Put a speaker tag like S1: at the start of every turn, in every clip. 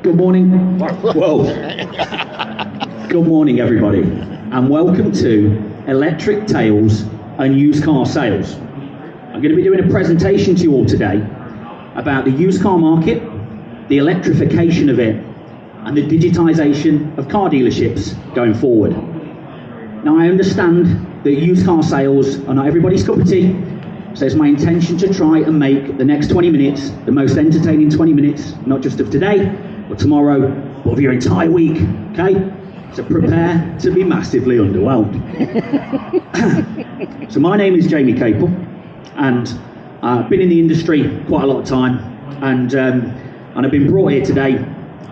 S1: Good morning. Whoa. Good morning, everybody, and welcome to Electric Tales and Used Car Sales. I'm going to be doing a presentation to you all today about the used car market, the electrification of it, and the digitisation of car dealerships going forward. Now, I understand that used car sales are not everybody's cup of tea, so it's my intention to try and make the next 20 minutes the most entertaining 20 minutes, not just of today, or tomorrow, but of your entire week, okay? So prepare to be massively underwhelmed. So my name is Jamie Capel, and I've been in the industry quite a lot of time, and I've been brought here today,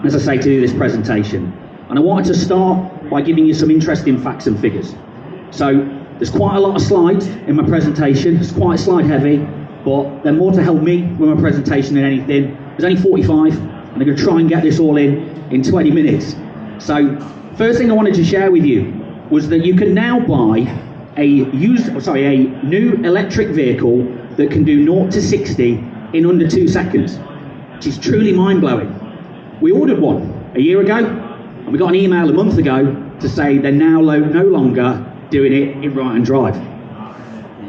S1: as I say, to do this presentation. And I wanted to start by giving you some interesting facts and figures. So there's quite a lot of slides in my presentation. It's quite slide heavy, but they're more to help me with my presentation than anything. There's only 45, and I'm going to try and get this all in 20 minutes. So first thing I wanted to share with you was that you can now buy a new electric vehicle that can do 0 to 60 in under 2 seconds, which is truly mind-blowing. We ordered one a year ago, and we got an email a month ago to say they're now no longer doing it in right and drive.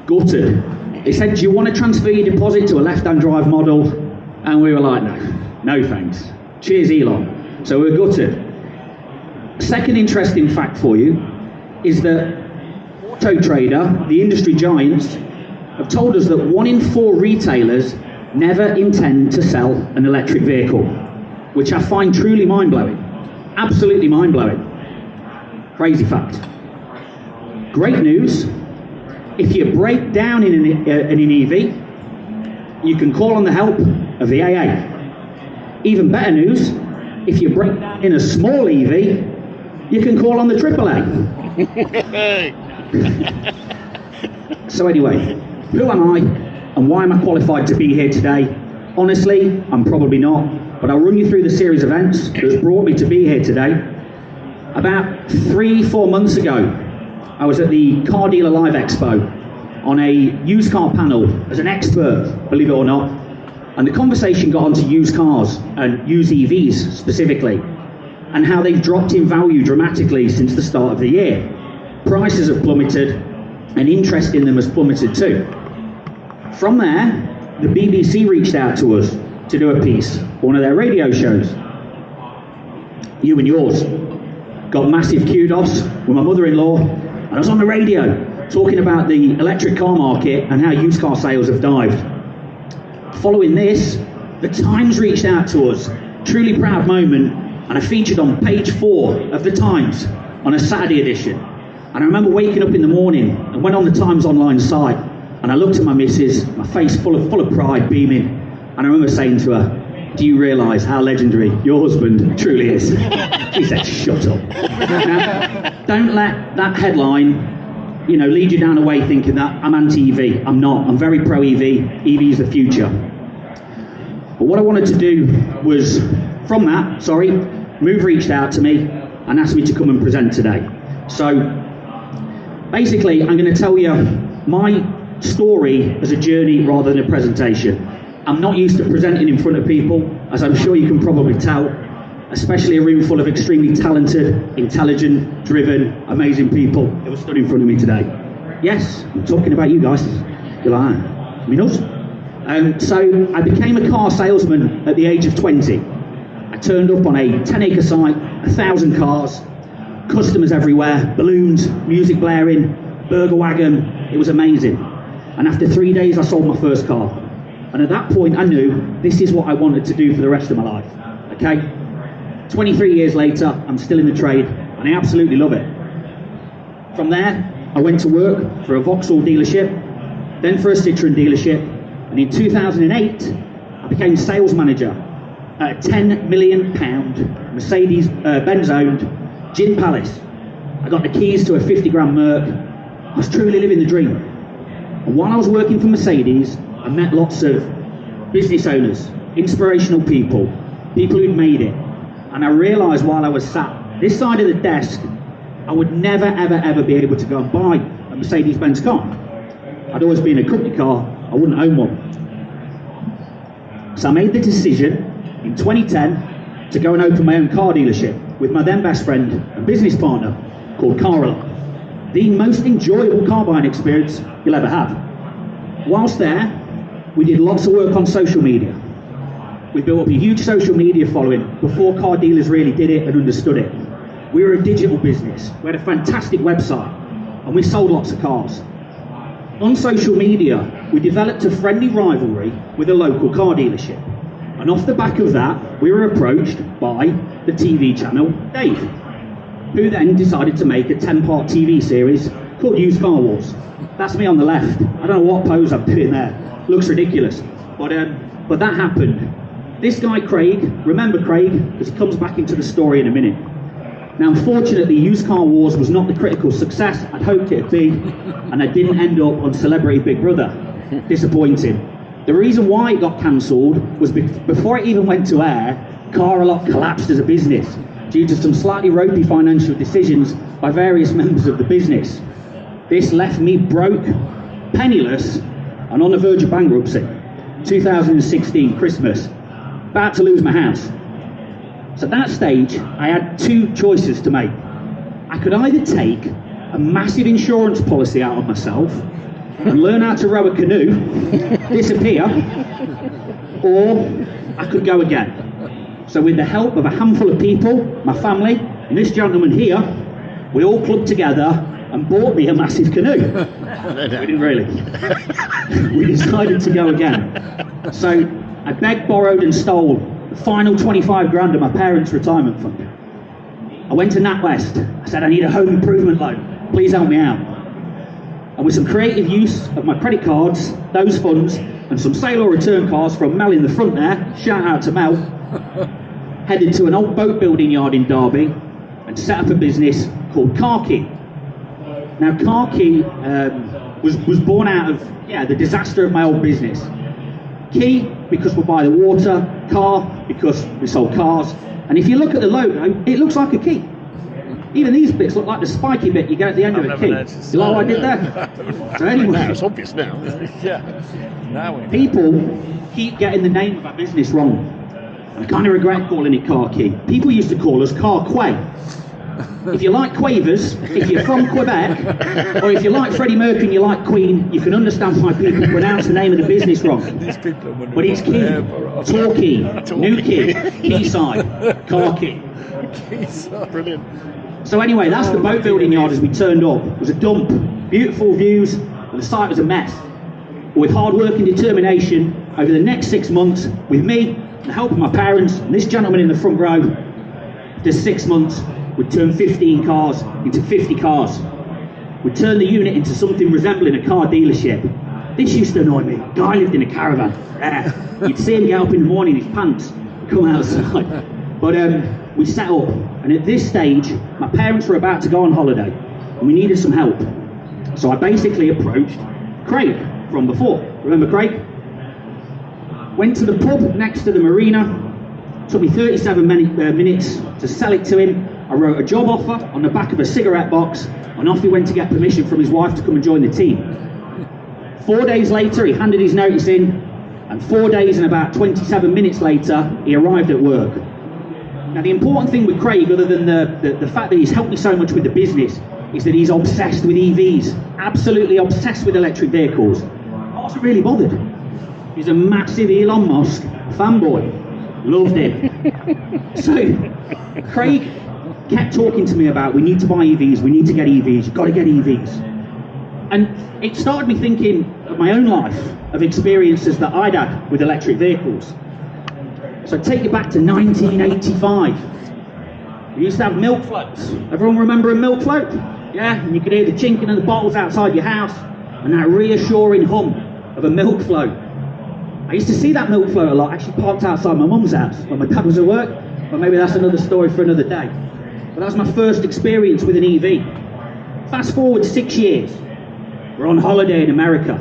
S1: Gutted. They said, do you want to transfer your deposit to a left-hand drive model? And we were like, no thanks. Cheers, Elon. So we're gutted. Second interesting fact for you is that Auto Trader, the industry giants, have told us that 1 in 4 retailers never intend to sell an electric vehicle, which I find truly mind-blowing. Absolutely mind-blowing. Crazy fact. Great news, if you break down in an EV, you can call on the help of the AA. Even better news, if you break down in a small EV, you can call on the AAA. So anyway, who am I and why am I qualified to be here today? Honestly, I'm probably not, but I'll run you through the series of events that's brought me to be here today. About 3-4 months ago, I was at the Car Dealer Live Expo on a used car panel as an expert, believe it or not, and the conversation got onto used cars and used EVs specifically, and how they've dropped in value dramatically since the start of the year. Prices have plummeted, and interest in them has plummeted too. From there, the BBC reached out to us to do a piece for one of their radio shows. You and yours. Got massive kudos with my mother-in-law, and I was on the radio talking about the electric car market and how used car sales have dived. Following this, the Times reached out to us, truly proud moment, and I featured on page 4 of the Times on a Saturday edition. And I remember waking up in the morning and went on the Times online site, and I looked at my missus, my face full of pride, beaming, and I remember saying to her, do you realise how legendary your husband truly is? She said, shut up. Now, don't let that headline, lead you down a way thinking that I'm anti-EV. I'm not. I'm very pro-EV. EV is the future. But what I wanted to do was, from that, Move reached out to me and asked me to come and present today. So, basically, I'm going to tell you my story as a journey rather than a presentation. I'm not used to presenting in front of people, as I'm sure you can probably tell, especially a room full of extremely talented, intelligent, driven, amazing people who are stood in front of me today. Yes, I'm talking about you guys. You're like, I mean us. So I became a car salesman at the age of 20. I turned up on a 10-acre site, 1,000 cars, customers everywhere, balloons, music blaring, burger wagon. It was amazing. And after 3 days, I sold my first car. And at that point, I knew this is what I wanted to do for the rest of my life. Okay? 23 years later, I'm still in the trade, and I absolutely love it. From there, I went to work for a Vauxhall dealership, then for a Citroën dealership, and in 2008, I became sales manager at a £10 million Mercedes-Benz-owned Gin Palace. I got the keys to a 50 grand Merc. I was truly living the dream. And while I was working for Mercedes, I met lots of business owners, inspirational people, people who'd made it. And I realised while I was sat this side of the desk, I would never, ever, ever be able to go and buy a Mercedes-Benz car. I'd always been a company car, I wouldn't own one. So I made the decision in 2010 to go and open my own car dealership with my then best friend and business partner called Carl. The most enjoyable car buying experience you'll ever have. Whilst there, we did lots of work on social media. We built up a huge social media following before car dealers really did it and understood it. We were a digital business. We had a fantastic website and we sold lots of cars. On social media, we developed a friendly rivalry with a local car dealership. And off the back of that, we were approached by the TV channel Dave, who then decided to make a 10-part TV series called Used Car Wars. That's me on the left. I don't know what pose I'm doing there. Looks ridiculous. But that happened. This guy, Craig, remember Craig? Because he comes back into the story in a minute. Now, unfortunately, Used Car Wars was not the critical success I'd hoped it'd be, and I didn't end up on Celebrity Big Brother. Disappointing. The reason why it got cancelled was before it even went to air, Car-A-Lot collapsed as a business due to some slightly ropey financial decisions by various members of the business. This left me broke, penniless, and on the verge of bankruptcy. 2016 Christmas, about to lose my house. So at that stage, I had two choices to make. I could either take a massive insurance policy out of myself and learn how to row a canoe, disappear, or I could go again. So with the help of a handful of people, my family, and this gentleman here, we all clubbed together and bought me a massive canoe. We didn't really. We decided to go again. So I begged, borrowed and stole the final 25 grand of my parents' retirement fund. I went to NatWest. I said, I need a home improvement loan. Please help me out. And with some creative use of my credit cards, those funds, and some sale or return cars from Mel in the front there, shout out to Mel, headed to an old boat building yard in Derby and set up a business called Car Key. Now, Car Key was born out of the disaster of my old business. Key, because we're by the water. Car, because we sold cars. And if you look at the logo, it looks like a key. Even these bits look like the spiky bit you get at the end of a key. You know what I did there? So anyway,
S2: now it's obvious now. Yeah. Now
S1: people keep getting the name of our business wrong. I kind of regret calling it Car Key. People used to call us Car Quay. If you like Quavers, if you're from Quebec, or if you like Freddie Mercury and you like Queen, you can understand why people pronounce the name of the business wrong. But it's Key, Torquay, New Key, Quayside, Car Key.
S2: Brilliant.
S1: So anyway, that's the boat building yard as we turned up. It was a dump, beautiful views, and the site was a mess. But with hard work and determination, over the next 6 months, with me, the help of my parents, and this gentleman in the front row, after 6 months, we'd turned 15 cars into 50 cars. We'd turned the unit into something resembling a car dealership. This used to annoy me. Guy lived in a caravan. You'd see him get up in the morning, his pants come outside. But we set up, and at this stage, my parents were about to go on holiday, and we needed some help. So I basically approached Craig from before. Remember Craig? Went to the pub next to the marina. Took me 37 minutes to sell it to him. I wrote a job offer on the back of a cigarette box, and off he went to get permission from his wife to come and join the team. 4 days later, he handed his notice in, and 4 days and about 27 minutes later, he arrived at work. Now, the important thing with Craig, other than the fact that he's helped me so much with the business, is that he's obsessed with EVs, absolutely obsessed with electric vehicles. I wasn't really bothered. He's a massive Elon Musk fanboy. Loved him. So, Craig kept talking to me about, we need to buy EVs, we need to get EVs, you've got to get EVs. And it started me thinking of my own life, of experiences that I'd had with electric vehicles. So take it back to 1985. We used to have milk floats. Everyone remember a milk float? Yeah, and you could hear the chinking of the bottles outside your house, and that reassuring hum of a milk float. I used to see that milk float a lot, actually parked outside my mum's house when my dad was at work, but maybe that's another story for another day. But that was my first experience with an EV. Fast forward 6 years, we're on holiday in America.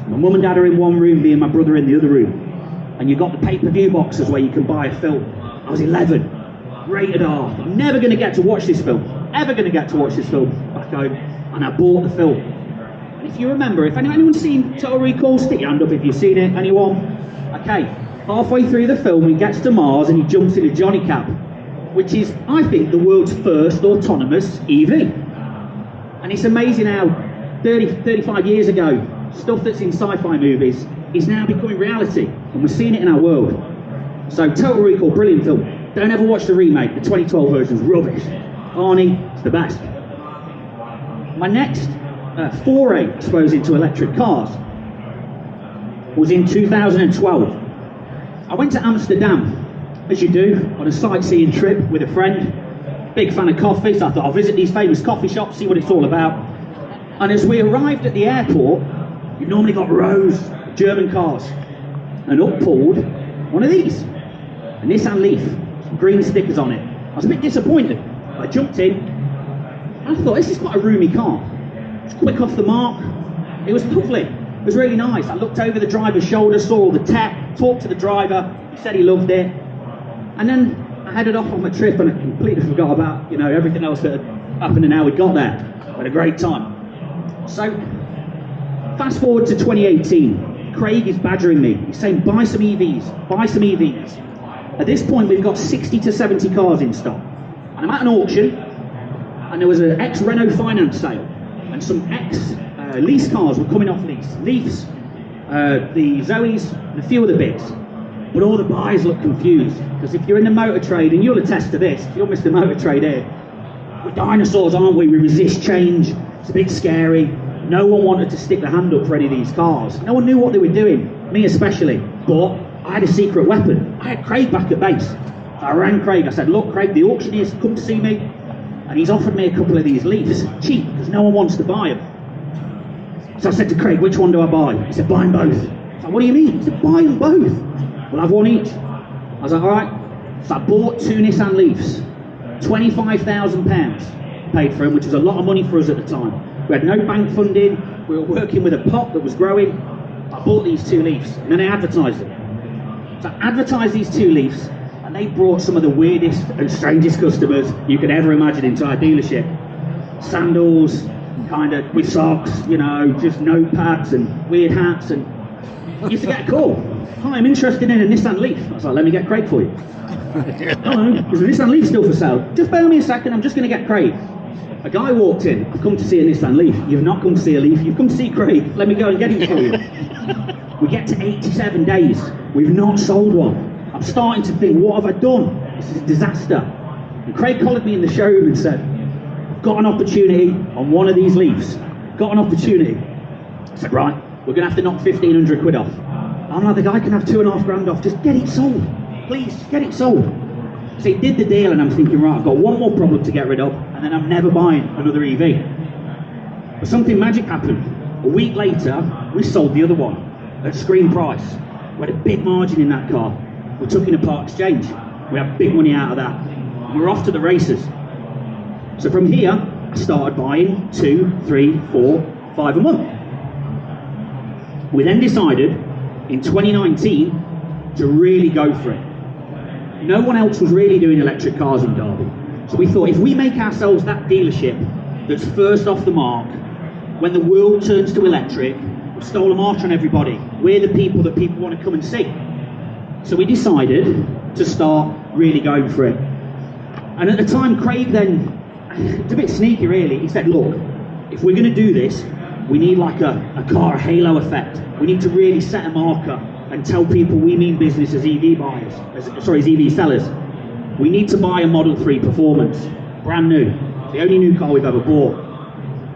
S1: My mum and dad are in one room, me and my brother in the other room. And you've got the pay-per-view boxes where you can buy a film. I was 11, rated R. I'm never going to get to watch this film, ever going to get to watch this film back home. And I bought the film. And if you remember, if anyone's seen Total Recall, stick your hand up if you've seen it. Anyone? Okay. Halfway through the film, he gets to Mars and he jumps in a Johnny Cab, which is, I think, the world's first autonomous EV. And it's amazing how 35 years ago, stuff that's in sci-fi movies is now becoming reality, and we're seeing it in our world. So Total Recall, brilliant film. Don't ever watch the remake, the 2012 version's rubbish. Arnie, it's the best. My next foray, I suppose, into electric cars was in 2012. I went to Amsterdam, as you do, on a sightseeing trip with a friend. Big fan of coffee, so I thought I'll visit these famous coffee shops, see what it's all about. And as we arrived at the airport, you normally got rows of German cars, and up pulled one of these, a Nissan Leaf, some green stickers on it. I was a bit disappointed. I jumped in, and I thought, this is quite a roomy car. It's quick off the mark. It was lovely. It was really nice. I looked over the driver's shoulder, saw all the tech, talked to the driver. He said he loved it. And then I headed off on my trip, and I completely forgot about, everything else that had happened and how we got there. We had a great time. So, fast forward to 2018. Craig is badgering me. He's saying, buy some EVs, buy some EVs. At this point, we've got 60 to 70 cars in stock. And I'm at an auction, and there was an ex-Renault finance sale, and some ex-lease cars were coming off lease. Leafs, the Zoes, and a few other bits. But all the buyers look confused, because if you're in the motor trade, and you'll attest to this, you're Mr. Motor Trade here, we're dinosaurs, aren't we? We resist change, it's a bit scary. No one wanted to stick their hand up for any of these cars. No one knew what they were doing, me especially. But I had a secret weapon. I had Craig back at base. So I rang Craig, I said, look Craig, the auctioneer's come to see me, and he's offered me a couple of these Leafs, cheap, because no one wants to buy them. So I said to Craig, which one do I buy? He said, buy them both. I said, what do you mean? He said, buy them both. We'll have one each. I was like, all right. So I bought 2 Nissan Leafs, £25,000 paid for them, which was a lot of money for us at the time. We had no bank funding, we were working with a pot that was growing. I bought these 2 Leafs, and then I advertised them. So I advertised these 2 Leafs, and they brought some of the weirdest and strangest customers you could ever imagine into our dealership. Sandals, kind of with socks, just notepads and weird hats, and used to get a call. Hi, I'm interested in a Nissan Leaf. I was like, let me get Craig for you. Hello, is the Nissan Leaf still for sale? Just bear with me a second, I'm just going to get Craig. A guy walked in, I've come to see a Nissan Leaf. You've not come to see a Leaf, you've come to see Craig. Let me go and get him for you. We get to 87 days, we've not sold one. I'm starting to think, what have I done? This is a disaster. And Craig collared me in the showroom and said, I've got an opportunity on one of these Leafs. Got an opportunity. I said, right, we're going to have to knock 1,500 quid off. I'm like, the guy can have 2.5 grand off, just get it sold. Please, just get it sold. So he did the deal, and I'm thinking, right, I've got one more problem to get rid of, and then I'm never buying another EV. But something magic happened. A week later, we sold the other one at screen price. We had a big margin in that car. We took in a part exchange. We had big money out of that. We were off to the races. So from here, I started buying 2, 3, 4, 5 a month. We then decided in 2019 to really go for it. No one else was really doing electric cars in Derby. So we thought, if we make ourselves that dealership that's first off the mark, when the world turns to electric, we've stolen a march on everybody. We're the people that people want to come and see. So we decided to start really going for it. And at the time, Craig then, it's a bit sneaky really, he said, look, if we're going to do this, we need like a car halo effect. We need to really set a marker and tell people we mean business as EV buyers, as EV sellers. We need to buy a Model 3 Performance, brand new. It's the only new car we've ever bought.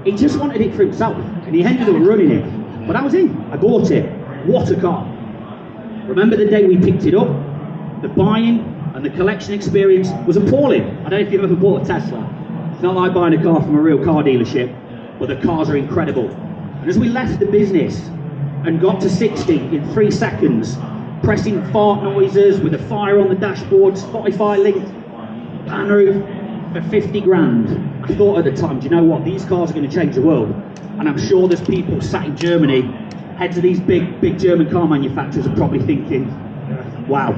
S1: He just wanted it for himself, and he ended up running it. But I was in, I bought it. What a car. Remember the day we picked it up? The buying and the collection experience was appalling. I don't know if you've ever bought a Tesla. It's not like buying a car from a real car dealership, but the cars are incredible. And as we left the business and got to 60 in 3 seconds, pressing fart noises with a fire on the dashboard, Spotify linked, pan roof for 50 grand, I thought at the time, do you know what, these cars are going to change the world. And I'm sure there's people sat in Germany, heads of these big German car manufacturers are probably thinking, wow,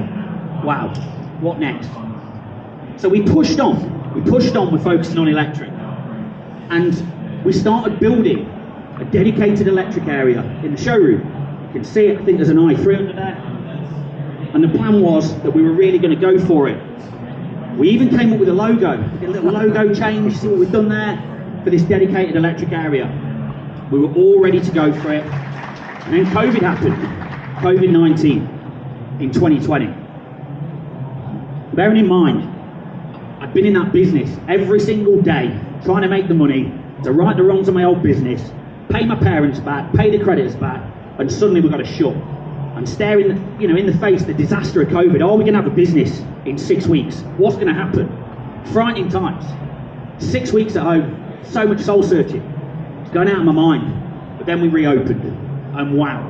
S1: what next? So we pushed on, we're focusing on electric. And we started building a dedicated electric area in the showroom. You can see it, I think there's an i3 under there. And the plan was that we were really going to go for it. We even came up with a logo, a little logo change. See what we've done there for this dedicated electric area. We were all ready to go for it. And then COVID happened, COVID-19 in 2020. Bearing in mind, I'd been in that business every single day, trying to make the money, to right the wrongs of my old business, pay my parents back, pay the creditors back, and suddenly we got to shut. And staring, in the face the disaster of COVID. Are we going to have a business in 6 weeks? What's going to happen? Frightening times. 6 weeks at home, so much soul searching. It's going out of my mind. But then we reopened, and wow.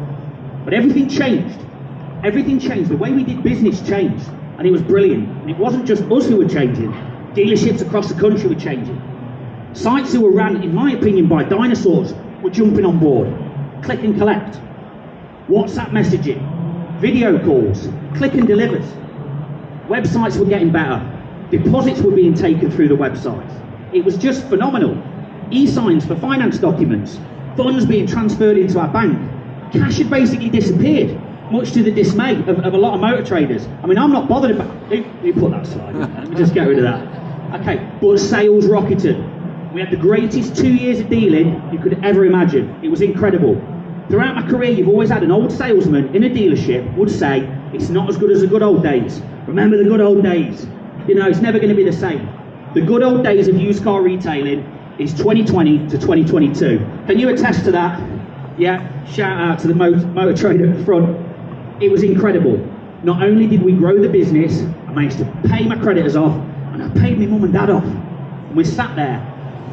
S1: But everything changed. Everything changed. The way we did business changed, and it was brilliant. And it wasn't just us who were changing. Dealerships across the country were changing. Sites who were ran, in my opinion, by dinosaurs were jumping on board. Click and collect. WhatsApp messaging, video calls, click and delivers. Websites were getting better. Deposits were being taken through the websites. It was just phenomenal. E-signs for finance documents, funds being transferred into our bank. Cash had basically disappeared, much to the dismay of a lot of motor traders. I mean, I'm not bothered about... Who put that slide? Let me just get rid of that. Okay, but sales rocketed. We had the greatest 2 years of dealing you could ever imagine. It was incredible. Throughout my career, you've always had an old salesman in a dealership would say, it's not as good as the good old days. Remember the good old days. It's never going to be the same. The good old days of used car retailing is 2020 to 2022. Can you attest to that? Yeah, shout out to the motor trader at the front. It was incredible. Not only did we grow the business, I managed to pay my creditors off, and I paid my mum and dad off. And we sat there,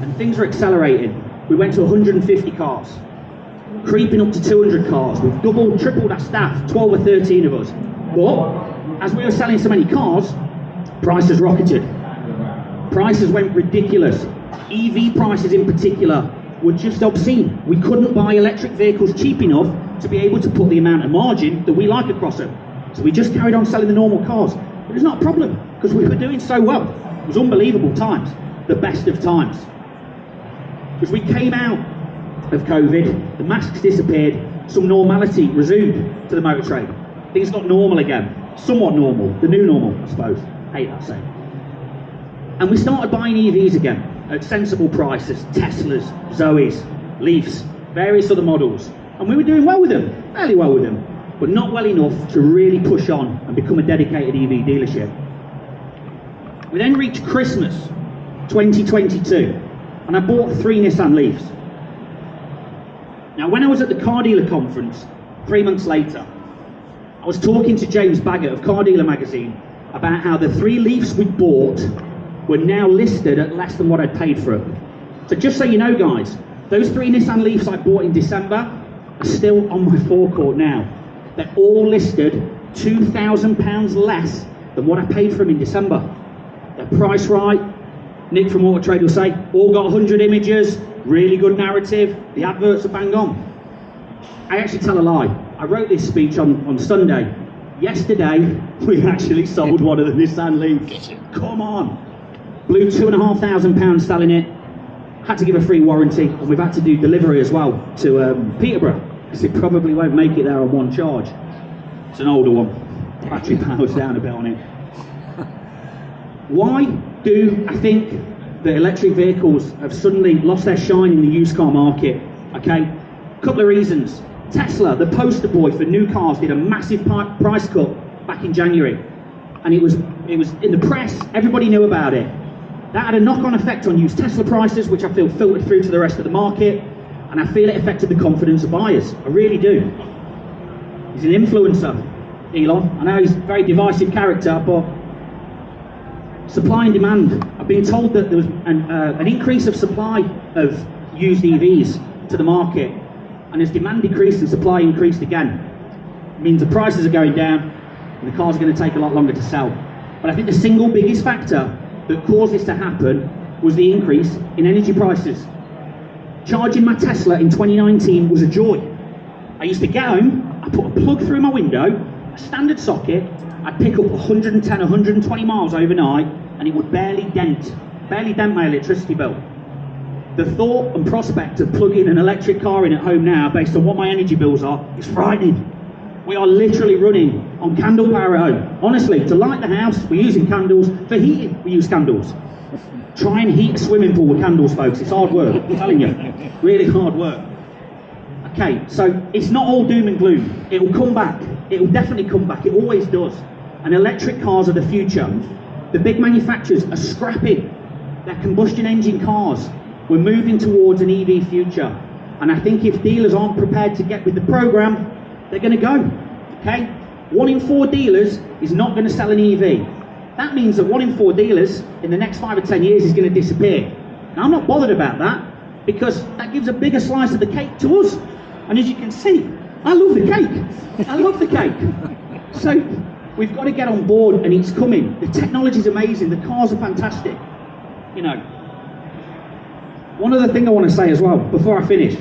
S1: and things were accelerating. We went to 150 cars. Creeping up to 200 cars. We've doubled, tripled our staff, 12 or 13 of us. But as we were selling so many cars, prices rocketed. Prices went ridiculous. EV prices in particular were just obscene. We couldn't buy electric vehicles cheap enough to be able to put the amount of margin that we like across them. So we just carried on selling the normal cars. But it's not a problem, because we were doing so well. It was unbelievable times, the best of times. Because we came out of COVID, the masks disappeared, some normality resumed to the motor trade. Things got normal again, somewhat normal, the new normal, I suppose. Hate that saying. And we started buying EVs again at sensible prices, Teslas, Zoes, Leafs, various other models. And we were doing well with them, fairly well with them, but not well enough to really push on and become a dedicated EV dealership. We then reached Christmas 2022, and I bought 3 Nissan Leafs. Now, when I was at the car dealer conference 3 months later, I was talking to James Baggett of Car Dealer magazine about how the 3 Leafs we bought were now listed at less than what I'd paid for them. So just so you know, guys, those 3 Nissan Leafs I bought in December are still on my forecourt now. They're all listed £2,000 less than what I paid for them in December. They're priced right. Nick from Auto Trade will say, all got 100 images, really good narrative, the adverts are bang on. I actually tell a lie. I wrote this speech on Sunday. Yesterday, we actually sold one of the Nissan Leafs. Come on. Blew £2,500 selling it. Had to give a free warranty, and we've had to do delivery as well to Peterborough, because it probably won't make it there on one charge. It's an older one. Battery power's down a bit on it. Why do I think that electric vehicles have suddenly lost their shine in the used car market? Okay, a couple of reasons. Tesla, the poster boy for new cars, did a massive price cut back in January, and it was in the press. Everybody knew about it. That had a knock-on effect on used Tesla prices, which I feel filtered through to the rest of the market, and I feel it affected the confidence of buyers. I really do. He's an influencer, Elon. I know he's a very divisive character, but supply and demand. I've been told that there was an increase of supply of used EVs to the market, and as demand decreased and supply increased again, it means the prices are going down and the cars are going to take a lot longer to sell. But I think the single biggest factor that caused this to happen was the increase in energy prices. Charging my Tesla in 2019 was a joy. I used to get home, I put a plug through my window, a standard socket, I'd pick up 110, 120 miles overnight, and it would barely dent my electricity bill. The thought and prospect of plugging an electric car in at home now, based on what my energy bills are, is frightening. We are literally running on candle power at home. Honestly, to light the house, we're using candles. For heating, we use candles. Try and heat a swimming pool with candles, folks. It's hard work, I'm telling you. Really hard work. Okay, so it's not all doom and gloom. It will come back. It will definitely come back. It always does. And electric cars are the future. The big manufacturers are scrapping their combustion engine cars. We're moving towards an EV future. And I think if dealers aren't prepared to get with the program, they're going to go. Okay? 1 in 4 dealers is not going to sell an EV. That means that 1 in 4 dealers in the next 5 or 10 years is going to disappear. Now, I'm not bothered about that because that gives a bigger slice of the cake to us. And as you can see, I love the cake. I love the cake. So we've got to get on board, and it's coming. The technology is amazing. The cars are fantastic. You know. One other thing I want to say as well before I finish,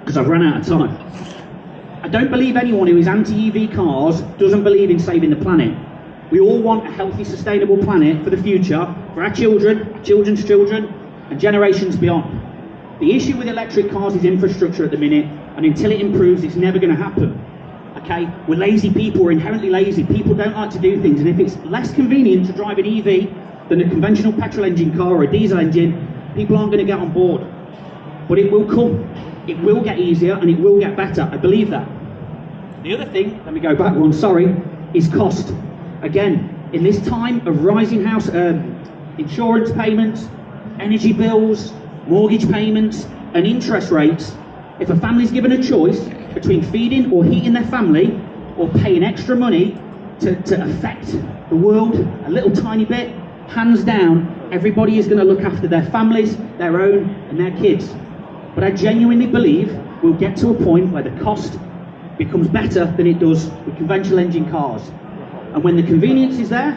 S1: because I've run out of time. I don't believe anyone who is anti-EV cars doesn't believe in saving the planet. We all want a healthy, sustainable planet for the future, for our children, our children's children, and generations beyond. The issue with electric cars is infrastructure at the minute, and until it improves, it's never going to happen. Okay? We're lazy people, we're inherently lazy. People don't like to do things, and if it's less convenient to drive an EV than a conventional petrol engine car or a diesel engine, people aren't going to get on board. But it will come. It will get easier, and it will get better. I believe that. The other thing, let me go back one, sorry, is cost. Again, in this time of rising house insurance payments, energy bills, mortgage payments, and interest rates, if a family's given a choice between feeding or heating their family or paying extra money to affect the world a little tiny bit, hands down, everybody is going to look after their families, their own, and their kids. But I genuinely believe we'll get to a point where the cost becomes better than it does with conventional engine cars. And when the convenience is there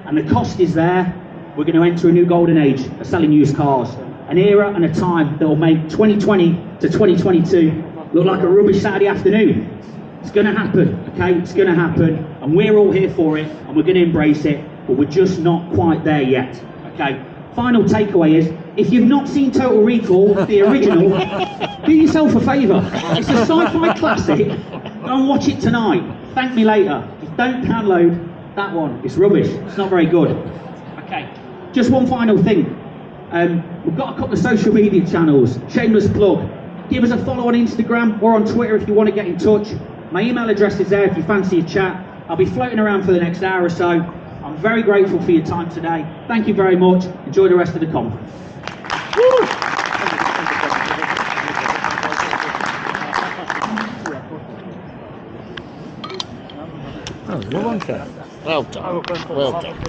S1: and the cost is there, we're going to enter a new golden age of selling used cars. An era and a time that will make 2020 to 2022 look like a rubbish Saturday afternoon. It's going to happen, okay? It's going to happen, and we're all here for it, and we're going to embrace it, but we're just not quite there yet, okay? Final takeaway is, if you've not seen Total Recall, the original, do yourself a favour. It's a sci-fi classic. Go and watch it tonight. Thank me later. Just don't download that one. It's rubbish. It's not very good. Okay. Just one final thing. We've got a couple of social media channels. Shameless plug. Give us a follow on Instagram or on Twitter if you want to get in touch. My email address is there if you fancy a chat. I'll be floating around for the next hour or so. I'm very grateful for your time today. Thank you very much. Enjoy the rest of the conference.
S2: Oh, well done. Well done.